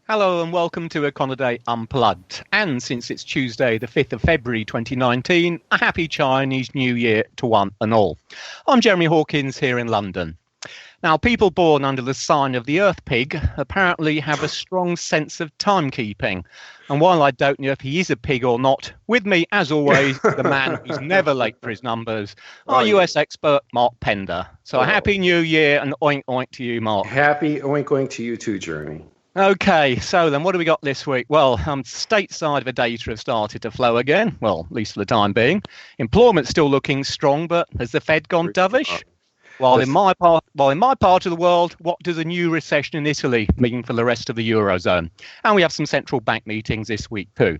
Hello and welcome to Econoday Unplugged. And since it's Tuesday, the 5th of February 2019, a happy Chinese New Year to one and all. I'm Jeremy Hawkins here in London. Now, people born under the sign of the Earth Pig apparently have a strong sense of timekeeping. And while I don't know if he is a pig or not, with me, as always, the man who's never late for his numbers, our US expert, Mark Pender. So a happy New Year and oink oink to you, Mark. Happy oink oink to you too, Jeremy. Okay, so then what do we got this week? Well, stateside of the data have started to flow again, well, at least for the time being. Employment's still looking strong, but has the Fed gone dovish? While in my part of the world, what does a new recession in Italy mean for the rest of the Eurozone? And we have some central bank meetings this week too.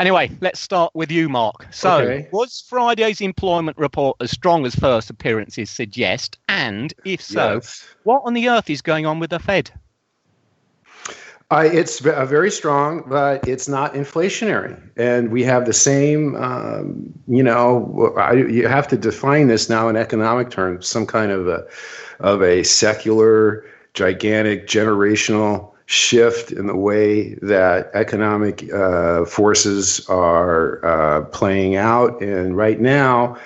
Anyway, let's start with you, Mark. So, was Friday's employment report as strong as first appearances suggest? And if so, what on the earth is going on with the Fed? It's very strong, but it's not inflationary. And we have the same, you have to define this now in economic terms, some kind of a secular, gigantic, generational shift in the way that economic forces are playing out. And right now,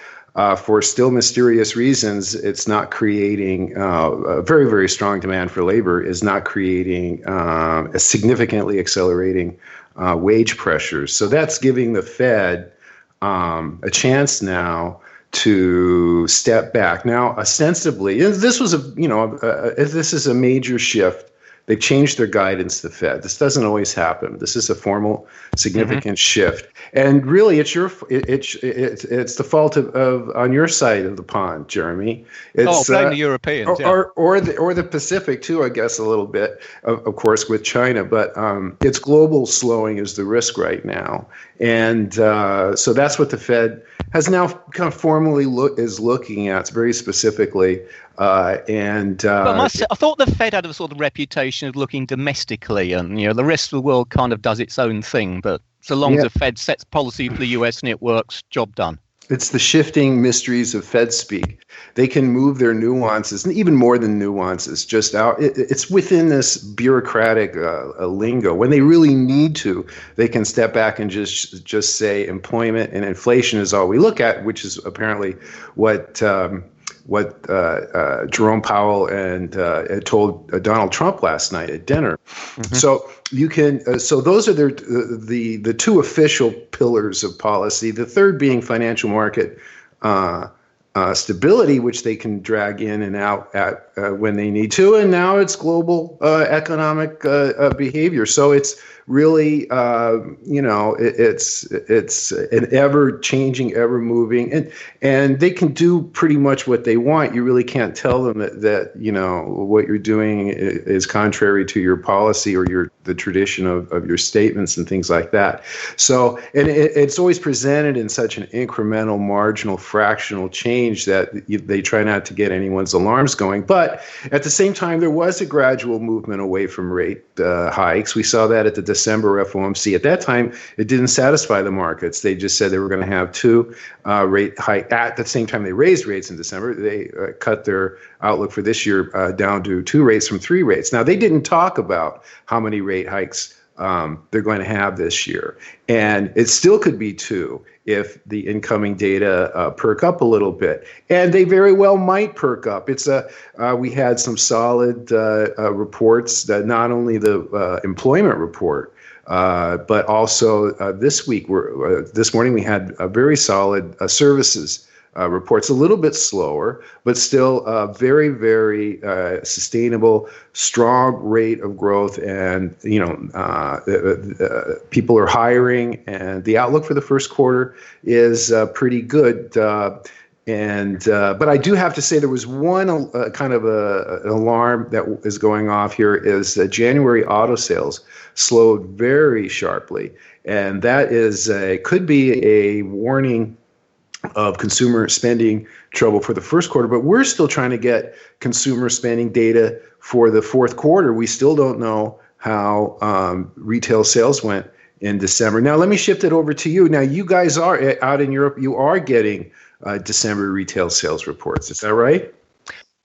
for still mysterious reasons, it's not creating a very, very strong demand for labor, is not creating a significantly accelerating wage pressures. So that's giving the Fed a chance now to step back. Now, ostensibly, this was this is a major shift. They've changed their guidance to the Fed. This doesn't always happen. This is a formal, significant shift, and really, it's the fault of on your side of the pond, Jeremy. It's blame the Europeans, or the Pacific too, I guess, a little bit, of course, with China. But it's global slowing is the risk right now, and so that's what the Fed has now kind of formally is looking at very specifically. But I thought the Fed had a sort of reputation of looking domestically, and the rest of the world kind of does its own thing. But so long as the Fed sets policy for the US and it works, job done. It's the shifting mysteries of Fed speak. They can move their nuances, and even more than nuances, just out. It's within this bureaucratic lingo. When they really need to, they can step back and just say employment and inflation is all we look at, which is apparently what Jerome Powell and told Donald Trump last night at dinner. Mm-hmm. So you can. So those are the two official pillars of policy. The third being financial market stability, which they can drag in and out at when they need to. And now it's global economic behavior. So it's really, it's an ever-changing, ever-moving, and they can do pretty much what they want. You really can't tell them that what you're doing is contrary to your policy or the tradition of your statements and things like that. So, and it's always presented in such an incremental, marginal, fractional change that they try not to get anyone's alarms going. But at the same time, there was a gradual movement away from rate hikes. We saw that at the December FOMC. At that time, it didn't satisfy the markets. They just said they were going to have two rate hikes. At the same time they raised rates in December, they cut their outlook for this year down to 2 rates from 3 rates. Now, they didn't talk about how many rate hikes they're going to have this year. And it still could be 2 if the incoming data perk up a little bit. And they very well might perk up. We had some solid reports, that not only the employment report, but also this morning we had a very solid services reports, a little bit slower, but still a very, very sustainable, strong rate of growth. And, people are hiring, and the outlook for the first quarter is pretty good. But I do have to say there was one kind of an alarm that is going off here is that January auto sales slowed very sharply. And that could be a warning of consumer spending trouble for the first quarter, but we're still trying to get consumer spending data for the fourth quarter. We still don't know how retail sales went in December. Now, let me shift it over to you. Now, you guys are out in Europe. You are getting December retail sales reports. Is that right?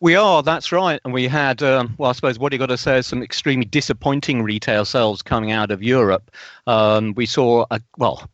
We are, that's right. And we had, well, I suppose what you got to say is some extremely disappointing retail sales coming out of Europe. We saw,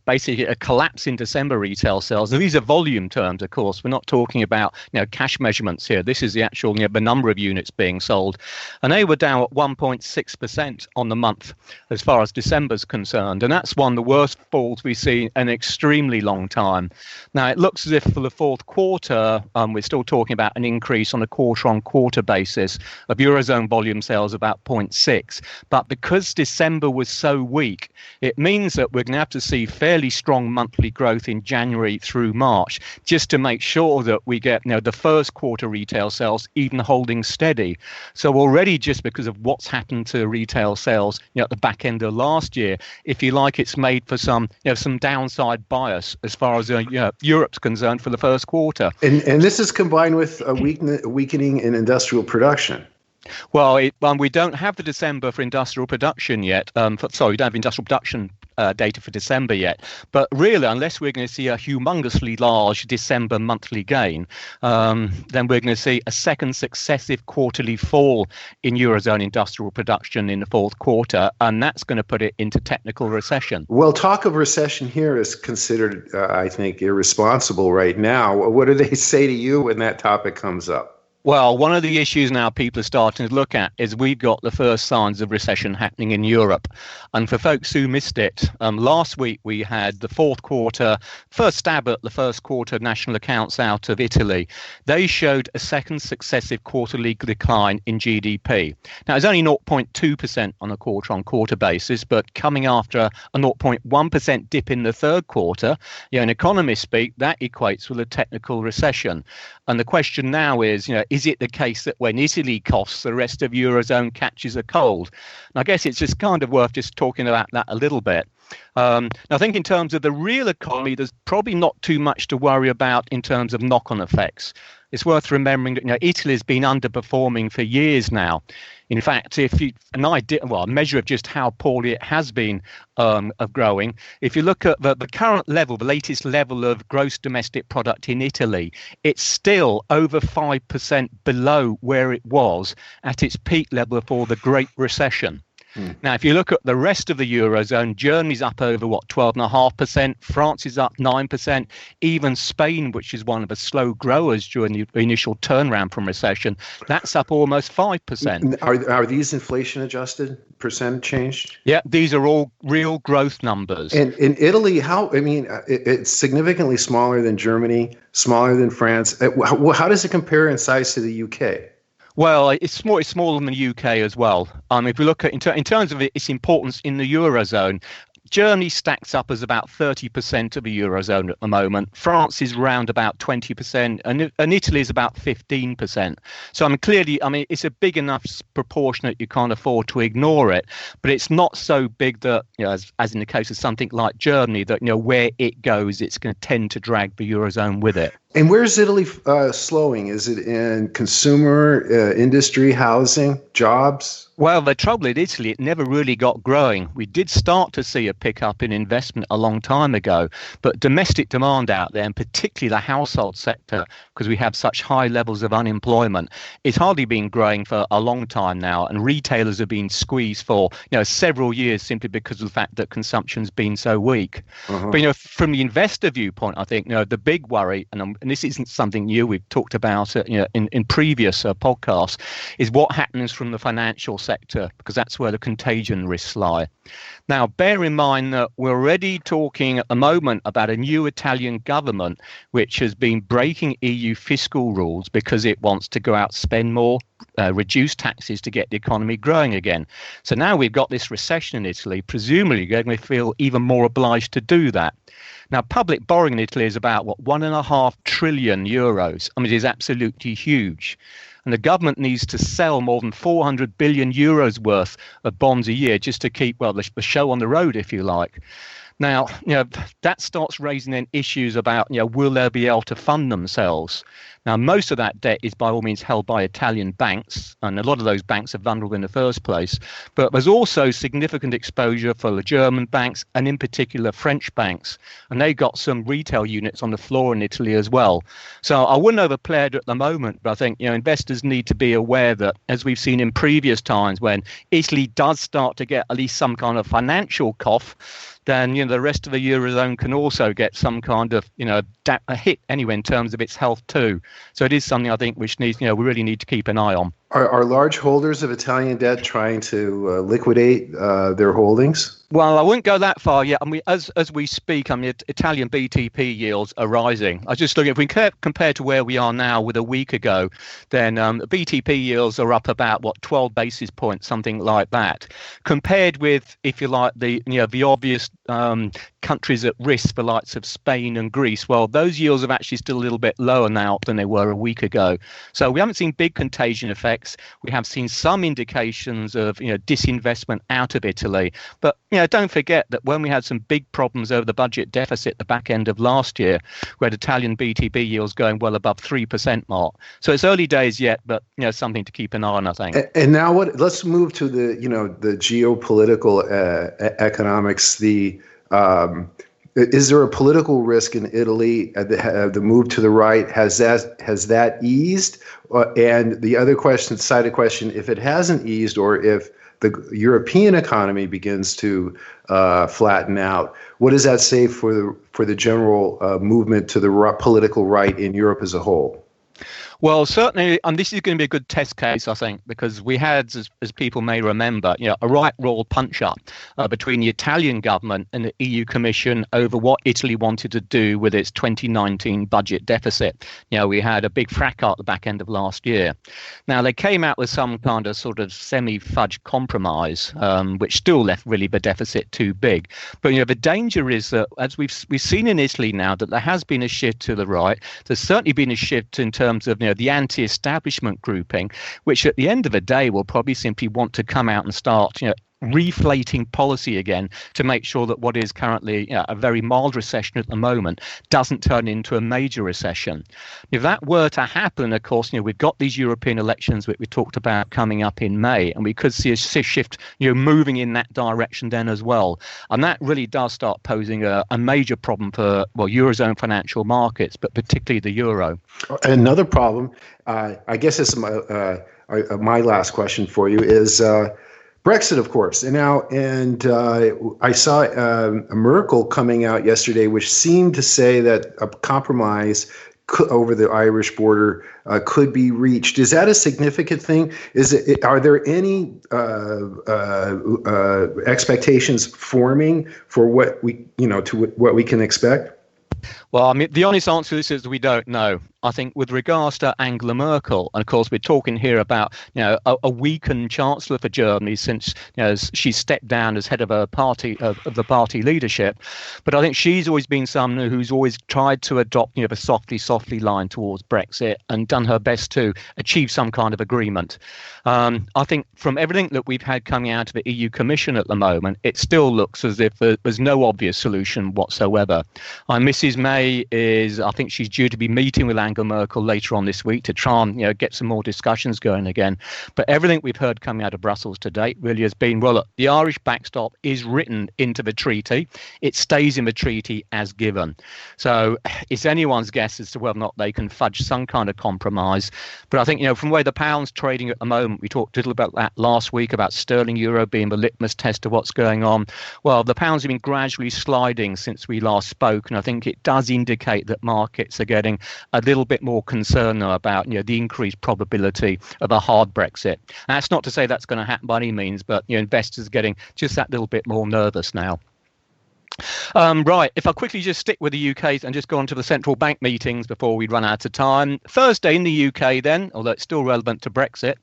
basically a collapse in December retail sales. And these are volume terms, of course. We're not talking about, cash measurements here. This is the actual, the number of units being sold. And they were down at 1.6% on the month as far as December's concerned. And that's one of the worst falls we've seen in an extremely long time. Now, it looks as if for the fourth quarter, we're still talking about an increase on a quarter-on-quarter basis of Eurozone volume sales about 0.6. But because December was so weak, it means that we're going to have to see fairly strong monthly growth in January through March just to make sure that we get the first quarter retail sales even holding steady. So already, just because of what's happened to retail sales at the back end of last year, if you like, it's made for some downside bias as far as Europe's concerned for the first quarter. And this is combined with a weakening in industrial production. Well, we don't have the December for industrial production yet. We don't have industrial production data for December yet. But really, unless we're going to see a humongously large December monthly gain, then we're going to see a second successive quarterly fall in Eurozone industrial production in the fourth quarter. And that's going to put it into technical recession. Well, talk of recession here is considered, I think, irresponsible right now. What do they say to you when that topic comes up? Well, one of the issues now people are starting to look at is we've got the first signs of recession happening in Europe. And for folks who missed it, last week we had the first stab at the first quarter national accounts out of Italy. They showed a second successive quarterly decline in GDP. Now, it's only 0.2% on a quarter-on-quarter basis, but coming after a 0.1% dip in the third quarter, in economist speak, that equates with a technical recession. And the question now is it the case that when Italy coughs, the rest of Eurozone catches a cold? And I guess it's just kind of worth just talking about that a little bit. I think in terms of the real economy, there's probably not too much to worry about in terms of knock-on effects. It's worth remembering that Italy has been underperforming for years now. In fact, a measure of just how poorly it has been of growing, if you look at the current level, the latest level of gross domestic product in Italy, it's still over 5% below where it was at its peak level before the Great Recession. Now, if you look at the rest of the Eurozone, Germany's up over, 12.5%, France is up 9%, even Spain, which is one of the slow growers during the initial turnaround from recession, that's up almost 5%. Are these inflation adjusted percent changed? Yeah, these are all real growth numbers. And in Italy, it's significantly smaller than Germany, smaller than France. How does it compare in size to the UK? Well, it's smaller than the UK as well. If we look at in terms of its importance in the Eurozone, Germany stacks up as about 30% of the Eurozone at the moment. France is around about 20%, and Italy is about 15%. So clearly, it's a big enough proportion that you can't afford to ignore it. But it's not so big that, as in the case of something like Germany, that where it goes, it's going to tend to drag the Eurozone with it. And where's Italy slowing? Is it in consumer, industry, housing, jobs? Well, the trouble in Italy, it never really got growing. We did start to see a pickup in investment a long time ago, but domestic demand out there, and particularly the household sector, because we have such high levels of unemployment, it's hardly been growing for a long time now, and retailers have been squeezed for several years simply because of the fact that consumption's been so weak. Uh-huh. But from the investor viewpoint, I think the big worry, and this isn't something new, we've talked about it in previous podcasts, is what happens from the financial sector, because that's where the contagion risks lie. Now, bear in mind that we're already talking at the moment about a new Italian government which has been breaking EU fiscal rules because it wants to go out, spend more, reduce taxes to get the economy growing again. So now we've got this recession in Italy, presumably they're going to feel even more obliged to do that. Now, public borrowing in Italy is about, 1.5 trillion euros. It is absolutely huge. And the government needs to sell more than 400 billion euros worth of bonds a year just to keep, the show on the road, if you like. Now, that starts raising then issues about, will they be able to fund themselves? Now, most of that debt is by all means held by Italian banks, and a lot of those banks are vulnerable in the first place. But there's also significant exposure for the German banks, and in particular French banks. And they've got some retail units on the floor in Italy as well. So I wouldn't overplay it at the moment, but I think investors need to be aware that, as we've seen in previous times, when Italy does start to get at least some kind of financial cough, then the rest of the Eurozone can also get some kind of a hit anyway in terms of its health too. So it is something I think which needs we really need to keep an eye on. Are large holders of Italian debt trying to liquidate their holdings? Well, I wouldn't go that far yet. I mean, as we speak, Italian BTP yields are rising. I was just looking, if we compare to where we are now with a week ago, then BTP yields are up about 12 basis points, something like that. Compared with, if you like, the obvious countries at risk, the likes of Spain and Greece, well, those yields are actually still a little bit lower now than they were a week ago. So we haven't seen big contagion effects. We have seen some indications of disinvestment out of Italy, but don't forget that when we had some big problems over the budget deficit at the back end of last year, we had Italian BTP yields going well above 3% mark. So it's early days yet, but something to keep an eye on, I think. And now let's move to the the geopolitical economics. Is there a political risk in Italy? The move to the right, has that eased? And the other side of question, if it hasn't eased, or if the European economy begins to flatten out, what does that say for the general movement to the political right in Europe as a whole? Well, certainly, and this is going to be a good test case, I think, because we had, as people may remember, a right royal punch-up between the Italian government and the EU Commission over what Italy wanted to do with its 2019 budget deficit. We had a big fracas at the back end of last year. Now, they came out with some kind of sort of semi-fudge compromise, which still left really the deficit too big. But the danger is that, as we've seen in Italy now, that there has been a shift to the right. There's certainly been a shift in terms of the anti-establishment grouping, which at the end of the day will probably simply want to come out and start reflating policy again to make sure that what is currently a very mild recession at the moment doesn't turn into a major recession. If that were to happen, of course, we've got these European elections that we talked about coming up in May, and we could see a shift moving in that direction then as well. And that really does start posing a major problem for Eurozone financial markets, but particularly the euro. Another problem, I guess this is my last question for you, is Brexit, of course. And I saw a Merkel coming out yesterday, which seemed to say that a compromise over the Irish border could be reached. Is that a significant thing? Are there any expectations forming for what we what we can expect? Well, the honest answer to this is we don't know. I think with regards to Angela Merkel, and of course we're talking here about a weakened chancellor for Germany since she stepped down as head of a party of the party leadership, but I think she's always been someone who's always tried to adopt the softly line towards Brexit and done her best to achieve some kind of agreement. I think from everything that we've had coming out of the EU Commission at the moment, it still looks as if there's no obvious solution whatsoever. Mrs. May I think she's due to be meeting with Angela Merkel later on this week to try and get some more discussions going again. But everything we've heard coming out of Brussels to date really has been, well, look, the Irish backstop is written into the treaty. It stays in the treaty as given. So it's anyone's guess as to whether or not they can fudge some kind of compromise. But I think, from where the pound's trading at the moment, we talked a little about that last week about sterling euro being the litmus test of what's going on. Well, the pound's been gradually sliding since we last spoke, and I think it does indicate that markets are getting a little bit more concerned now about the increased probability of a hard Brexit. And that's not to say that's going to happen by any means, but investors are getting just that little bit more nervous now. Right, if I quickly just stick with the UK and just go on to the central bank meetings before we run out of time. Thursday in the UK then, although it's still relevant to Brexit,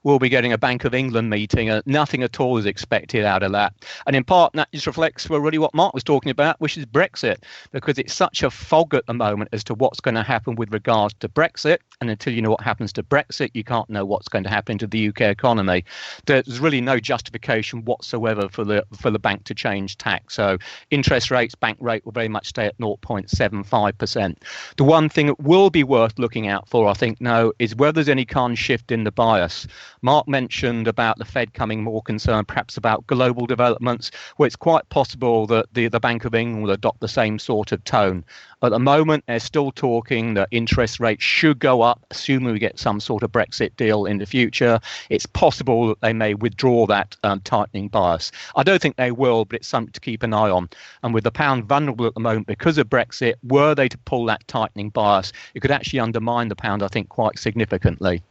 we'll be getting a Bank of England meeting. Nothing at all is expected out of that. And in part, that just reflects really what Mark was talking about, which is Brexit, because it's such a fog at the moment as to what's going to happen with regards to Brexit. And until you know what happens to Brexit, you can't know what's going to happen to the UK economy. There's really no justification whatsoever for the bank to change tack. So interest rates, bank rate will very much stay at 0.75%. The one thing that will be worth looking out for, I think, now is whether there's any kind of shift in the bias. Mark mentioned about the Fed coming more concerned perhaps about global developments, where it's quite possible that the Bank of England will adopt the same sort of tone. At the moment, they're still talking that interest rates should go up, assuming we get some sort of Brexit deal in the future. It's possible that they may withdraw that tightening bias. I don't think they will, but it's something to keep an eye on. And with the pound vulnerable at the moment because of Brexit, were they to pull that tightening bias, it could actually undermine the pound, I think, quite significantly.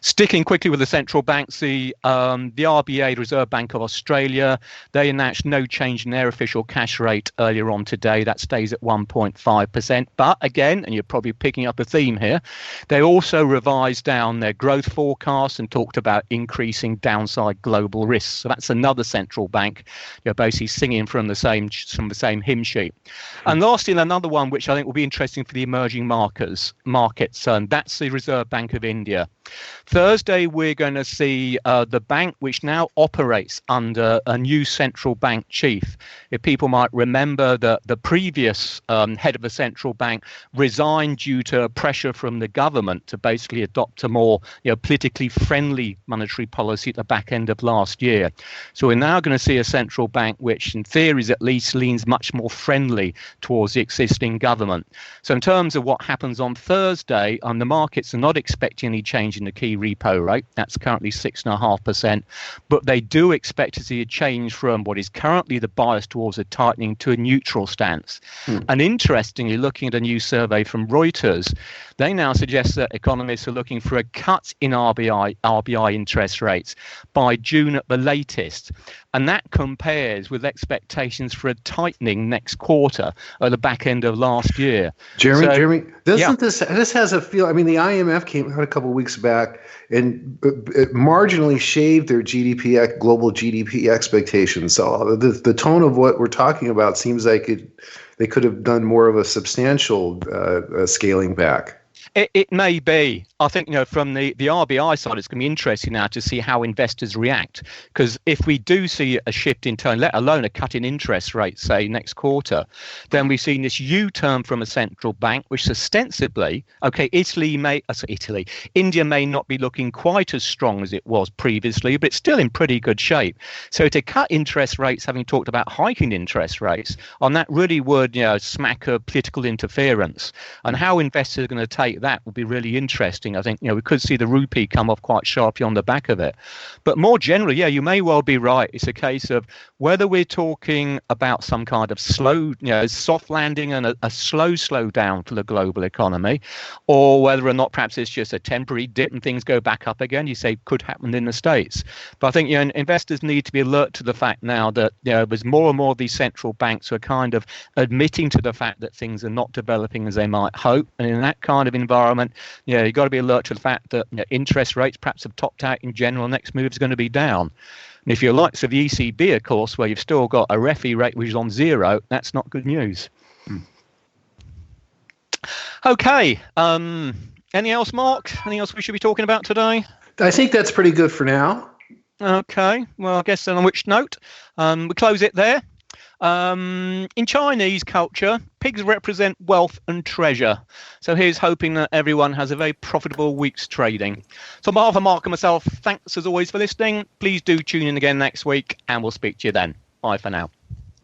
Sticking quickly with the central banks, the RBA, the Reserve Bank of Australia, they announced no change in their official cash rate earlier on today. That stays at 1.5%. But again, and you're probably picking up a theme here, they also revised down their growth forecast and talked about increasing downside global risks. So that's another central bank, basically singing from the same hymn sheet. And lastly, another one which I think will be interesting for the emerging markets, and that's the Reserve Bank of India. Thursday, we're going to see the bank, which now operates under a new central bank chief. If people might remember that the previous head of the central bank resigned due to pressure from the government to basically adopt a more politically friendly monetary policy at the back end of last year. So we're now going to see a central bank which, in theory, at least leans much more friendly towards the existing government. So in terms of what happens on Thursday, the markets are not expecting any change in the key repo rate. That's currently 6.5%, but they do expect to see a change from what is currently the bias towards a tightening to a neutral stance. And interestingly, looking at a new survey from Reuters, they now suggest that economists are looking for a cut in RBI interest rates by June at the latest. And that compares with expectations for a tightening next quarter at the back end of last year. Jeremy, this has a feel? I mean, the IMF came out a couple of weeks back and it marginally shaved their global GDP expectations. So the tone of what we're talking about seems like they could have done more of a substantial scaling back. It may be. I think, from the RBI side, it's going to be interesting now to see how investors react. Because if we do see a shift in tone, let alone a cut in interest rates, say, next quarter, then we've seen this U-turn from a central bank, which ostensibly, India may not be looking quite as strong as it was previously, but it's still in pretty good shape. So to cut interest rates, having talked about hiking interest rates, on that really would, smack of political interference. And how investors are going to take that will be really interesting. I think, we could see the rupee come off quite sharply on the back of it. But more generally, you may well be right. It's a case of whether we're talking about some kind of slow, soft landing and a slow down for the global economy, or whether or not perhaps it's just a temporary dip and things go back up again. You say could happen in the States. But I think, investors need to be alert to the fact now that, there's more and more of these central banks who are kind of admitting to the fact that things are not developing as they might hope. And in that kind of environment, you've got to be alert to the fact that interest rates perhaps have topped out in general. Next move is going to be down. And if you're likes of the ECB, of course, where you've still got a refi rate which is on zero, that's not good news. Okay. Anything else, Mark? Anything else we should be talking about today? I think that's pretty good for now. Okay. Well, I guess on which note, we close it there. In Chinese culture, pigs represent wealth and treasure. So here's hoping that everyone has a very profitable week's trading. So on behalf of Mark and myself, thanks as always for listening. Please do tune in again next week and we'll speak to you then. Bye for now.